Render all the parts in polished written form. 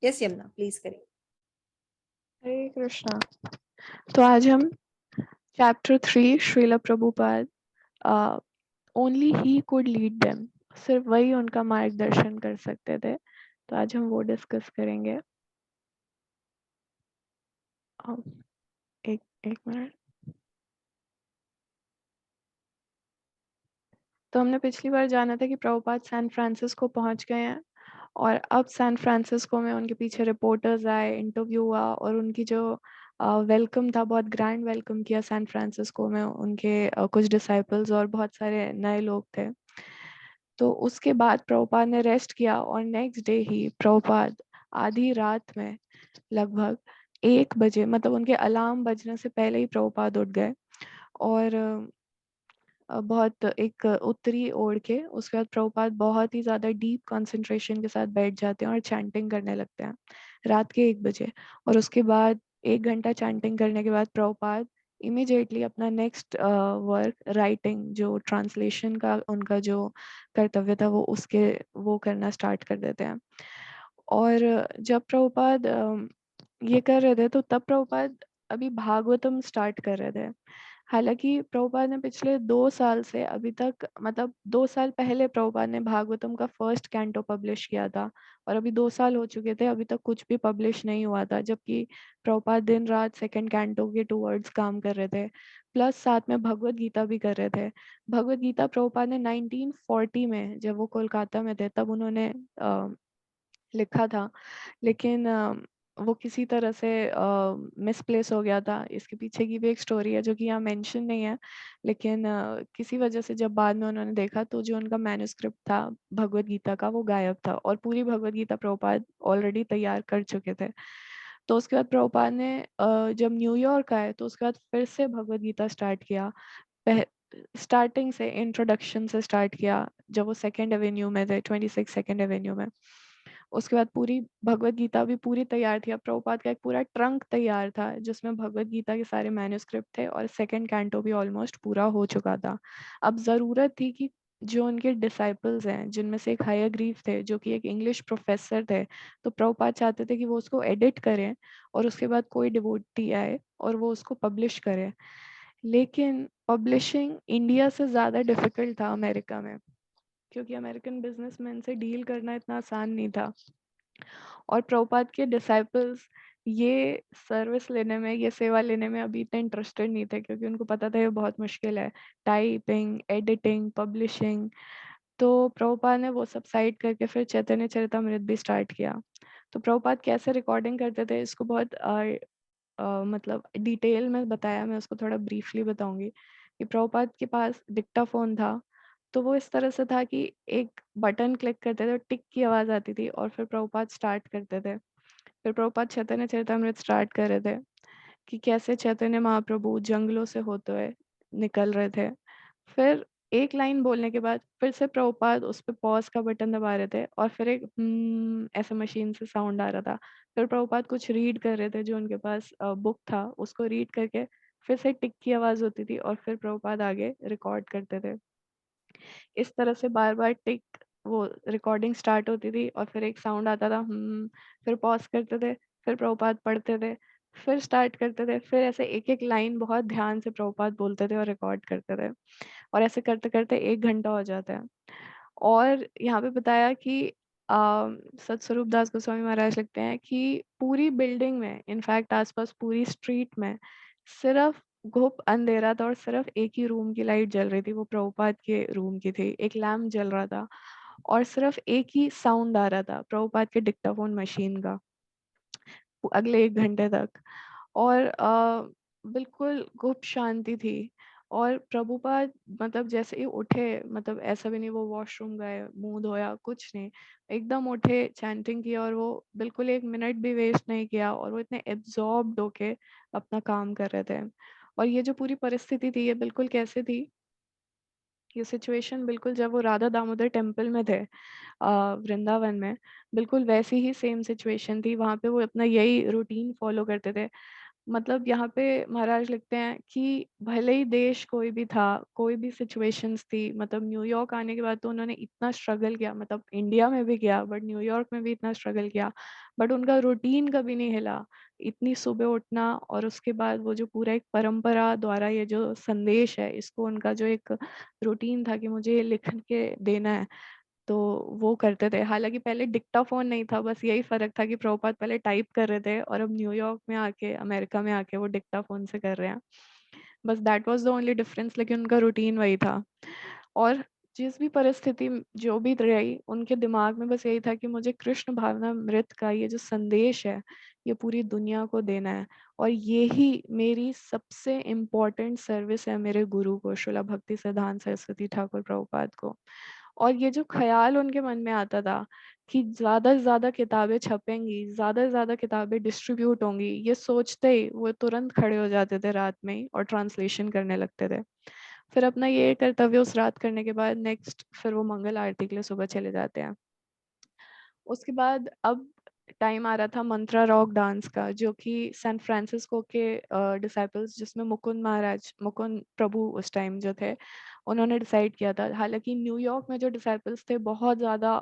Yes Yamuna, please करिए। हरे कृष्णा। तो आज हम chapter 3 Shrila Prabhupada, only he could lead them, सिर्फ वही उनका मार्गदर्शन कर सकते थे। तो आज हम वो डिस्कस करेंगे। एक एक मिनट। तो हमने पिछली बार जाना था कि प्रभुपाद सैन फ्रांसिस्को पहुंच गए हैं, और अब सैन फ्रांसिस्को में उनके पीछे रिपोर्टर्स आए, इंटरव्यू हुआ, और उनकी जो वेलकम था, बहुत ग्रैंड वेलकम किया सैन फ्रांसिस्को में उनके कुछ डिसाइपल्स और बहुत सारे नए लोग थे। तो उसके बाद प्रभुपाद ने रेस्ट किया, और नेक्स्ट डे ही प्रभुपाद आधी रात में लगभग 1 बजे, मतलब उनके अलार्म बजने से पहले ही प्रभुपाद उठ गए, और बहुत एक उत्तरी ओढ़ के उसके बाद प्रभुपाद बहुत ही ज़्यादा डीप कंसंट्रेशन के साथ बैठ जाते हैं और चैंटिंग करने लगते हैं रात के 1 बजे। और उसके बाद 1 घंटा चैंटिंग करने के बाद प्रभुपाद इमिजिएटली अपना नेक्स्ट वर्क, राइटिंग, जो ट्रांसलेशन का उनका जो कर्तव्य था वो करना स्टार्ट कर देते हैं। और जब प्रभुपाद ये कर रहे थे, तो तब प्रभुपाद अभी भागवतम स्टार्ट कर रहे थे। हालांकि प्रभुपाद ने पिछले 2 साल से अभी तक, मतलब 2 साल पहले प्रभुपाद ने भागवतम का फर्स्ट कैंटो पब्लिश किया था, और अभी 2 साल हो चुके थे, अभी तक कुछ भी पब्लिश नहीं हुआ था, जबकि प्रभुपाद दिन रात सेकंड कैंटो के टूवर्ड्स काम कर रहे थे, प्लस साथ में भगवत गीता भी कर रहे थे। भगवत गीता प्रभुपाद ने 1940 में, जब वो कोलकाता में थे, तब उन्होंने लिखा था, लेकिन वो किसी तरह से मिसप्लेस हो गया था। इसके पीछे की भी एक स्टोरी है जो कि यहाँ मेंशन नहीं है, लेकिन किसी वजह से जब बाद में उन्होंने देखा, तो जो उनका मैन्युस्क्रिप्ट था भगवत गीता का, वो गायब था, और पूरी भगवत गीता प्रभुपाद ऑलरेडी तैयार कर चुके थे। तो उसके बाद प्रभुपाद ने जब न्यूयॉर्क आए, तो उसके बाद फिर से भगवत गीता स्टार्ट किया। स्टार्टिंग से, इंट्रोडक्शन से स्टार्ट किया, जब वो सेकेंड एवेन्यू में थे, 26 सेकेंड एवेन्यू में। उसके बाद पूरी भगवत गीता भी पूरी तैयार थी। अब प्रभुपाद का एक पूरा ट्रंक तैयार था, जिसमें भगवत गीता के सारे मैन्युस्क्रिप्ट थे, और सेकंड कैंटो भी ऑलमोस्ट पूरा हो चुका था। अब ज़रूरत थी कि जो उनके डिसाइपल्स हैं, जिनमें से एक हायरग्रीव थे, जो कि एक इंग्लिश प्रोफेसर थे, तो प्रभुपाद चाहते थे कि वो उसको एडिट करें, और उसके बाद कोई डिवोटी आए और वो उसको पब्लिश करे। लेकिन पब्लिशिंग इंडिया से ज़्यादा डिफिकल्ट था अमेरिका में, क्योंकि अमेरिकन बिजनेसमैन से डील करना इतना आसान नहीं था। और प्रभुपाद के डिसाइपल्स ये सर्विस लेने में, ये सेवा लेने में अभी इतने इंटरेस्टेड नहीं थे, क्योंकि उनको पता था ये बहुत मुश्किल है, टाइपिंग, एडिटिंग, पब्लिशिंग। तो प्रभुपाद ने वो सब साइड करके फिर चैतन्य चरितमृत भी स्टार्ट किया। तो प्रभुपाद कैसे रिकॉर्डिंग करते थे, इसको बहुत मतलब डिटेल में बताया, मैं उसको थोड़ा ब्रीफली बताऊंगी। कि प्रभुपाद के पास डिक्टाफोन था, तो वो इस तरह से था कि एक बटन क्लिक करते थे, टिक की आवाज़ आती थी, और फिर प्रभुपाद स्टार्ट करते थे। फिर प्रभुपाद चैतन्य चरितमृत स्टार्ट कर रहे थे, कि कैसे चैतन्य महाप्रभु जंगलों से होते हुए निकल रहे थे। फिर एक लाइन बोलने के बाद फिर से प्रभुपाद उस पे पॉज का बटन दबा रहे थे, और फिर एक ऐसे मशीन से साउंड आ रहा था। फिर प्रभुपाद कुछ रीड कर रहे थे, जो उनके पास बुक था, उसको रीड करके फिर से टिक की आवाज़ होती थी, और फिर प्रभुपाद आगे रिकॉर्ड करते थे। इस तरह से बार बार टिक, वो रिकॉर्डिंग स्टार्ट होती थी, और फिर एक साउंड आता था, फिर पॉज करते थे, फिर प्रभुपाद पढ़ते थे, फिर स्टार्ट करते थे, फिर ऐसे एक एक लाइन बहुत ध्यान से प्रभुपाद बोलते थे और रिकॉर्ड करते थे, और ऐसे करते करते 1 घंटा हो जाता है। और यहाँ पे बताया कि सतस्वरूप दास गोस्वामी महाराज लिखते हैं कि पूरी बिल्डिंग में, इनफैक्ट आसपास पूरी स्ट्रीट में, सिर्फ घुप अंधेरा था, और सिर्फ एक ही रूम की लाइट जल रही थी, वो प्रभुपाद के रूम की थी, एक लैम्प जल रहा था, और सिर्फ एक ही साउंड आ रहा था, प्रभुपाद के डिक्टाफोन मशीन का, अगले 1 घंटे तक। और बिल्कुल गुप्त शांति थी। और प्रभुपाद, मतलब जैसे ही उठे, मतलब ऐसा भी नहीं वो वॉशरूम गए, मुंह धोया, कुछ नहीं, एकदम उठे, चैंटिंग किया, और वो बिल्कुल 1 मिनट भी वेस्ट नहीं किया, और वो इतने एब्जॉर्ब्ड होके अपना काम कर रहे थे। और ये जो पूरी परिस्थिति थी, ये बिल्कुल कैसे थी, ये सिचुएशन बिल्कुल जब वो राधा दामोदर टेम्पल में थे, वृंदावन में, बिल्कुल वैसी ही सेम सिचुएशन थी। वहाँ पे वो अपना यही रूटीन फॉलो करते थे। मतलब यहाँ पे महाराज लिखते हैं कि भले ही देश कोई भी था, कोई भी सिचुएशंस थी, मतलब न्यूयॉर्क आने के बाद तो उन्होंने इतना स्ट्रगल किया, मतलब इंडिया में भी किया बट न्यूयॉर्क में भी इतना स्ट्रगल किया, बट उनका रूटीन कभी नहीं हिला। इतनी सुबह उठना और उसके बाद वो जो पूरा एक परंपरा द्वारा ये जो संदेश है, इसको उनका जो एक रूटीन था कि मुझे ये लिख के देना है, तो वो करते थे। हालाँकि पहले डिक्टाफ़ोन नहीं था, बस यही फ़र्क था कि प्रभुपाद पहले टाइप कर रहे थे और अब न्यूयॉर्क में आके, अमेरिका में आके वो डिक्टाफ़ोन से कर रहे हैं। बस that was the only difference, लेकिन उनका रूटीन वही था। और जिस भी परिस्थिति जो भी रही, उनके दिमाग में बस यही था कि मुझे कृष्ण भावनामृत का ये जो संदेश है, ये पूरी दुनिया को देना है और यही मेरी सबसे इम्पोर्टेंट सर्विस है मेरे गुरु को, श्रीला भक्ति सिद्धांत सरस्वती ठाकुर प्रभुपाद को। और ये जो ख़्याल उनके मन में आता था कि ज़्यादा से ज़्यादा किताबें छपेंगी, ज़्यादा से ज़्यादा किताबें डिस्ट्रीब्यूट होंगी, ये सोचते ही वो तुरंत खड़े हो जाते थे रात में ही और ट्रांसलेशन करने लगते थे। फिर अपना ये कर्तव्य उस रात करने के बाद नेक्स्ट फिर वो मंगल आरती के लिए सुबह चले जाते हैं। उसके बाद अब टाइम आ रहा था मंत्रा रॉक डांस का, जो कि सैन फ्रांसिस्को के डिसाइपल्स, जिसमें मुकुंद प्रभु उस टाइम जो थे, उन्होंने डिसाइड किया था। हालाँकि न्यूयॉर्क में जो डिसाइपल्स थे बहुत ज़्यादा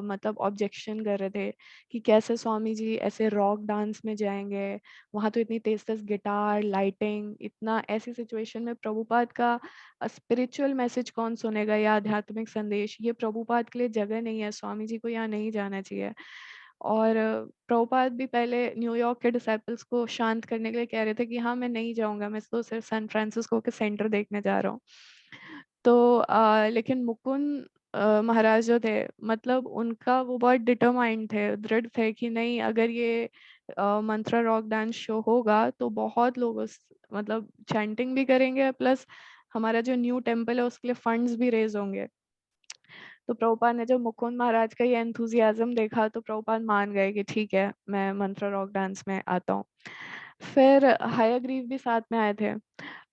मतलब ऑब्जेक्शन कर रहे थे कि कैसे स्वामी जी ऐसे रॉक डांस में जाएँगे, वहाँ तो इतनी तेज़-तेज़ गिटार, लाइटिंग, इतना ऐसी सिचुएशन में प्रभुपाद का स्पिरिचुअल मैसेज कौन सुनेगा या आध्यात्मिक संदेश, ये प्रभुपाद के लिए जगह नहीं है, स्वामी जी को यहाँ नहीं जाना चाहिए। और प्रभुपाद भी पहले न्यूयॉर्क के डिसाइपल्स को शांत करने के लिए कह रहे थे कि हाँ, मैं नहीं जाऊँगा, मैं तो सिर्फ सैन फ्रांसिस्को के सेंटर देखने जा रहा हूँ। तो लेकिन मुकुंद महाराज जो थे, मतलब उनका वो बहुत डिटरमाइंड थे, दृढ़ थे कि नहीं, अगर ये मंत्रा रॉक डांस शो होगा तो बहुत लोग उस मतलब चैंटिंग भी करेंगे, प्लस हमारा जो न्यू टेम्पल है उसके लिए फंड्स भी रेज़ होंगे। तो प्रभुपाद ने जब मुकुंद महाराज का ये एंथुसियाज़्म देखा तो प्रभुपाद मान गए कि ठीक है, मैं मंत्रा रॉक डांस में आता हूँ। फिर हयग्रीव भी साथ में आए थे।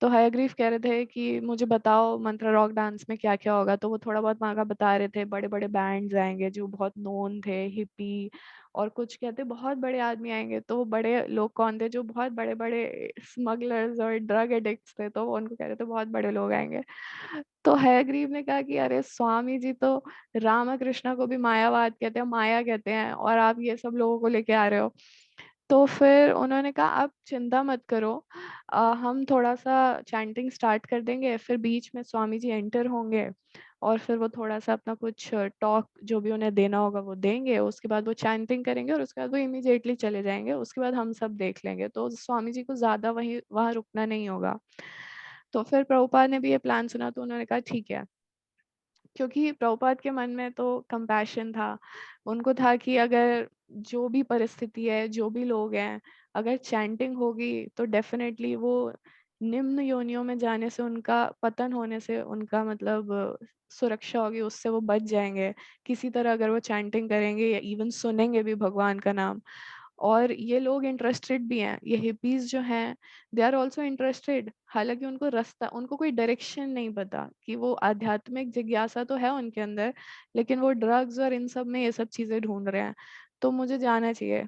तो हयग्रीव कह रहे थे कि मुझे बताओ मंत्रा रॉक डांस में क्या-क्या होगा? तो वो थोड़ा बहुत वहाँ का बता रहे थे, बड़े-बड़े बैंड्स आएँगे जो बहुत नोन थे, हिप्पी और कुछ कहते बहुत बड़े आदमी आएँगे। तो वो बड़े लोग कौन थे? जो बहुत बड़े-बड़े स्मगलर्स और ड्रग एडिक्ट्स थे, तो वो उनको कह रहे थे बहुत बड़े लोग आएँगे। तो हयग्रीव ने कहा कि अरे स्वामी जी तो रामकृष्ण को भी मायावाद कहते हैं, माया कहते हैं और आप ये सब लोगों को लेके आ रहे हो। तो फिर उन्होंने कहा आप चिंता मत करो, हम थोड़ा-सा चैंटिंग स्टार्ट कर देंगे, फिर बीच में स्वामी जी एंटर होंगे और फिर वो थोड़ा-सा अपना कुछ टॉक जो भी उन्हें देना होगा वो देंगे, उसके बाद वो चैंटिंग करेंगे और उसके बाद वो इमीडिएटली चले जाएँगे, उसके बाद हम सब देख लेंगे। तो स्वामी जी को ज़्यादा वहाँ रुकना नहीं होगा। तो फिर प्रभुपाद ने भी ये प्लान सुना तो उन्होंने कहा ठीक है। क्योंकि प्रभुपाद के मन में तो कंपैशन था। उनको था कि अगर जो भी परिस्थिति है, जो भी लोग हैं, अगर चैंटिंग होगी तो डेफ़िनेटली वो निम्न योनियों में जाने से, उनका पतन होने से उनका मतलब सुरक्षा होगी, उससे वो बच जाएँगे। किसी तरह अगर वो चैंटिंग करेंगे या इवन सुनेंगे भी भगवान का नाम। और ये लोग इंटरेस्टेड भी हैं, ये हिप्पीज़ जो हैं, दे आर ऑल्सो इंटरेस्टेड। हालाँकि उनको रास्ता, उनको कोई डायरेक्शन नहीं पता कि वो आध्यात्मिक जिज्ञासा तो है उनके अंदर, लेकिन वो ड्रग्स और इन सब में ये सब चीज़ें ढूँढ रहे हैं, तो मुझे जाना चाहिए।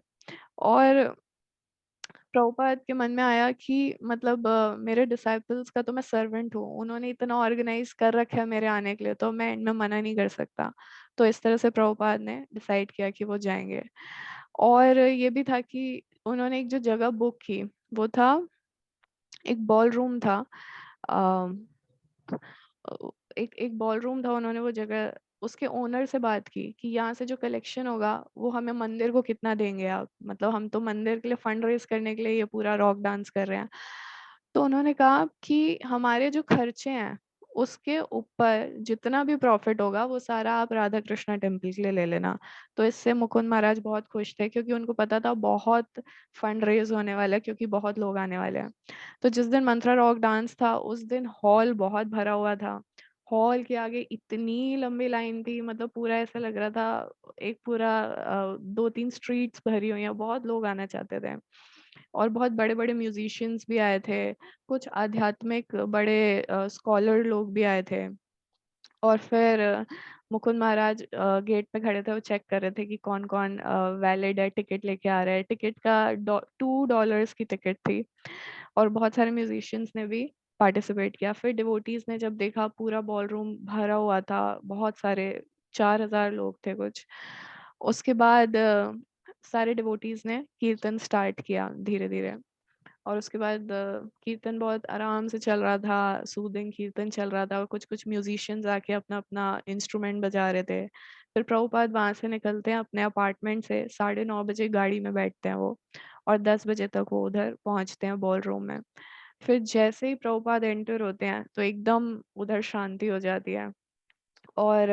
और प्रभुपाद के मन में आया कि मतलब मेरे डिसाइपल्स का तो मैं सर्वेंट हूँ, उन्होंने इतना ऑर्गेनाइज़ कर रखा है मेरे आने के लिए, तो मैं एंड में मना नहीं कर सकता। तो इस तरह से प्रभुपाद ने डिसाइड किया कि वो जाएँगे। और ये भी था कि उन्होंने एक जो जगह बुक की, वो था एक बॉलरूम था। अ, एक एक बॉलरूम था, उन्होंने वो जगह उसके ओनर से बात की कि यहाँ से जो कलेक्शन होगा वो हमें मंदिर को कितना देंगे आप? मतलब हम तो मंदिर के लिए फंड रेज़ करने के लिए ये पूरा रॉक डांस कर रहे हैं। तो उन्होंने कहा कि हमारे जो खर्चे हैं, उसके ऊपर जितना भी प्रॉफ़िट होगा वो सारा आप राधा कृष्णा टेम्पल के लिए ले लेना। तो इससे मुकुंद महाराज बहुत खुश थे क्योंकि उनको पता था बहुत फंड रेज़ होने वाला है, क्योंकि बहुत लोग आने वाले हैं। तो जिस दिन मंत्रा रॉक डांस था, उस दिन हॉल बहुत भरा हुआ था। हॉल के आगे इतनी लंबी लाइन थी, मतलब पूरा ऐसा लग रहा था एक पूरा 2-3 स्ट्रीट्स भरी हुई हैं, बहुत लोग आना चाहते थे। और बहुत बड़े-बड़े म्यूज़िशियंस भी आए थे, कुछ आध्यात्मिक बड़े स्कॉलर लोग भी आए थे। और फिर मुकुंद महाराज गेट पे खड़े थे, वो चेक कर रहे थे कि कौन कौन वैलिड है, टिकट लेके आ रहा है। टिकट का $2 की टिकट थी, और बहुत सारे म्यूजिशियंस ने भी पार्टिसिपेट किया। फिर डिवोटीज ने जब देखा पूरा बॉल रूम भरा हुआ था, बहुत सारे 4,000 लोग थे कुछ। उसके बाद सारे डिवोटीज ने कीर्तन स्टार्ट किया धीरे धीरे, और उसके बाद कीर्तन बहुत आराम से चल रहा था, सूदिंग कीर्तन चल रहा था, और कुछ कुछ म्यूजिशियंस आके अपना अपना इंस्ट्रूमेंट बजा रहे थे। फिर प्रभुपाद वहां से निकलते हैं अपने अपार्टमेंट से, 9:30 बजे गाड़ी में बैठते हैं वो, और 10 बजे तक वो उधर पहुंचते हैं बॉल रूम में। फिर जैसे ही प्रभुपाद एंटर होते हैं तो एकदम उधर शांति हो जाती है, और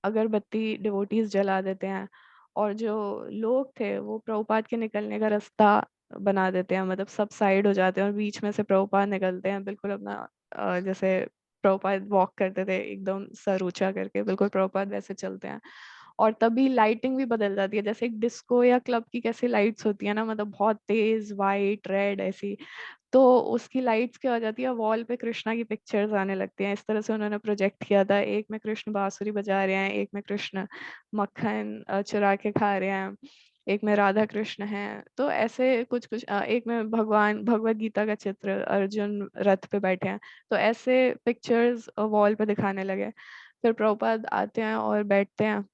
अगरबत्ती डिवोटीज जला देते हैं, और जो लोग थे वो प्रभुपाद के निकलने का रास्ता बना देते हैं, मतलब सब साइड हो जाते हैं और बीच में से प्रभुपाद निकलते हैं, बिल्कुल अपना जैसे प्रभुपाद वॉक करते थे एकदम सर ऊंचा करके, बिल्कुल प्रभुपाद वैसे चलते हैं। और तभी लाइटिंग भी बदल जाती है, जैसे एक डिस्को या क्लब की कैसी लाइट्स होती है ना, मतलब बहुत तेज वाइट रेड ऐसी, तो उसकी लाइट्स क्या हो जाती है, वॉल पे कृष्णा की पिक्चर्स आने लगती हैं। इस तरह से उन्होंने प्रोजेक्ट किया था, एक में कृष्ण बांसुरी बजा रहे हैं, एक में कृष्ण मक्खन चुरा के खा रहे हैं, एक में राधा कृष्ण हैं, तो ऐसे कुछ कुछ एक में भगवान भगवत गीता का चित्र, अर्जुन रथ पे बैठे हैं, तो ऐसे पिक्चर्स वॉल पे दिखाने लगे। फिर प्रभुपाद आते हैं और बैठते हैं,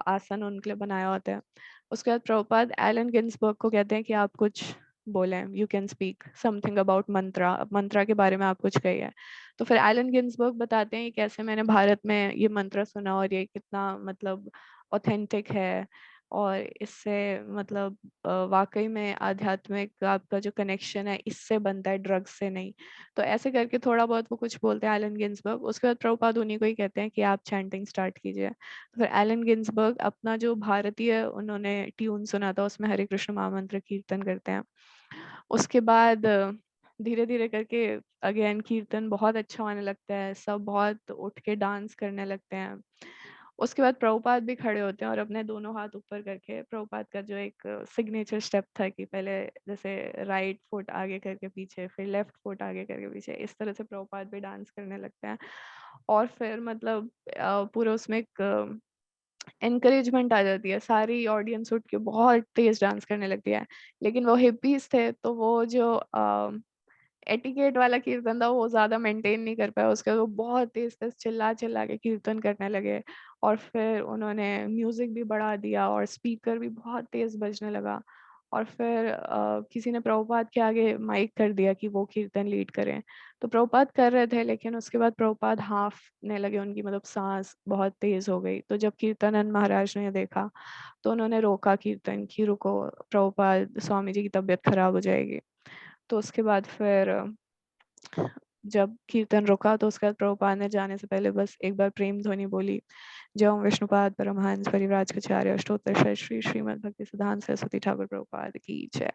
आसन उनके लिए बनाया होता है। उसके बाद प्रभुपाद एलन गिन्सबर्ग को कहते हैं कि आप कुछ बोलें, you can speak something about mantra, mantra के बारे में आप कुछ कहिए। तो फिर एलन गिन्सबर्ग बताते हैं कि कैसे मैंने भारत में ये मंत्र सुना और ये कितना मतलब ऑथेंटिक है, और इससे मतलब वाकई में आध्यात्मिक आपका जो कनेक्शन है इससे बनता है, ड्रग्स से नहीं। तो ऐसे करके थोड़ा बहुत वो कुछ बोलते हैं एलन गिन्सबर्ग। उसके बाद प्रभुपाद उन्हीं को ही कहते हैं कि आप चैंटिंग स्टार्ट कीजिए। फिर एलन गिन्सबर्ग अपना जो भारतीय उन्होंने ट्यून सुना था उसमें हरे कृष्ण महामंत्र कीर्तन करते हैं। उसके बाद धीरे धीरे करके अगेन कीर्तन बहुत अच्छा होने लगता है, सब बहुत उठ के डांस करने लगते हैं। उसके बाद प्रभुपाद भी खड़े होते हैं और अपने दोनों हाथ ऊपर करके, प्रभुपाद का जो एक सिग्नेचर स्टेप था कि पहले जैसे राइट फुट आगे करके पीछे, फिर लेफ्ट फुट आगे करके पीछे, इस तरह से प्रभुपाद भी डांस करने लगते हैं। और फिर मतलब पूरा उसमें एक एनकरेजमेंट आ जाती है, सारी ऑडियंस उठ के बहुत तेज डांस करने लगती है। लेकिन वो हिप्पीज थे, तो वो जो एटिकेट वाला कीर्तन था वो ज्यादा मेंटेन नहीं कर पाया, उसके बाद वो बहुत तेज तेज चिल्ला चिल्ला के कीर्तन करने लगे, और फिर उन्होंने म्यूजिक भी बढ़ा दिया और स्पीकर भी बहुत तेज बजने लगा। और फिर किसी ने प्रभुपाद के आगे माइक कर दिया कि वो कीर्तन लीड करें। तो प्रभुपाद कर रहे थे, लेकिन उसके बाद प्रभुपाद हाफने लगे, उनकी मतलब सांस बहुत तेज हो गई। तो जब कीर्तनंद महाराज ने देखा तो उन्होंने रोका कीर्तन कि रुको प्रभुपाद, स्वामी जी की तबीयत खराब हो जाएगी। तो उसके बाद फिर जब कीर्तन रुका तो उसके बाद प्रभुपाद ने जाने से पहले बस एक बार प्रेम ध्वनि बोली, जय ओम विष्णुपाद परमहंस परिव्राजकाचार्य अष्टोत्तर श्री श्रीमद् भक्ति सिद्धांत सरस्वती ठाकुर प्रभुपाद की जय।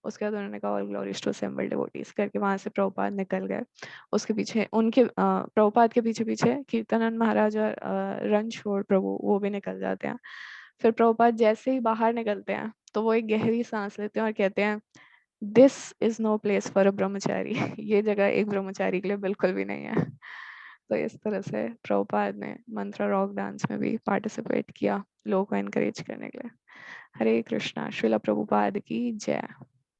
उसके बाद उन्होंने कहा all glories to assembled devotees करके वहां से प्रभुपाद निकल गए। उसके पीछे उनके प्रभुपाद के पीछे पीछे कीर्तनंद महाराज और रणछोड़ प्रभु वो भी निकल जाते हैं। फिर प्रभुपाद जैसे ही बाहर निकलते हैं तो वो एक गहरी सांस लेते हैं और कहते हैं this is no place for a brahmachari. ये जगह एक ब्रह्मचारी के लिए बिल्कुल भी नहीं है। तो इस तरह से प्रभुपाद ने मंत्रा रॉक डांस में भी पार्टिसिपेट किया लोगों को एनकरेज करने के लिए। हरे कृष्णा, श्रीला प्रभुपाद की जय।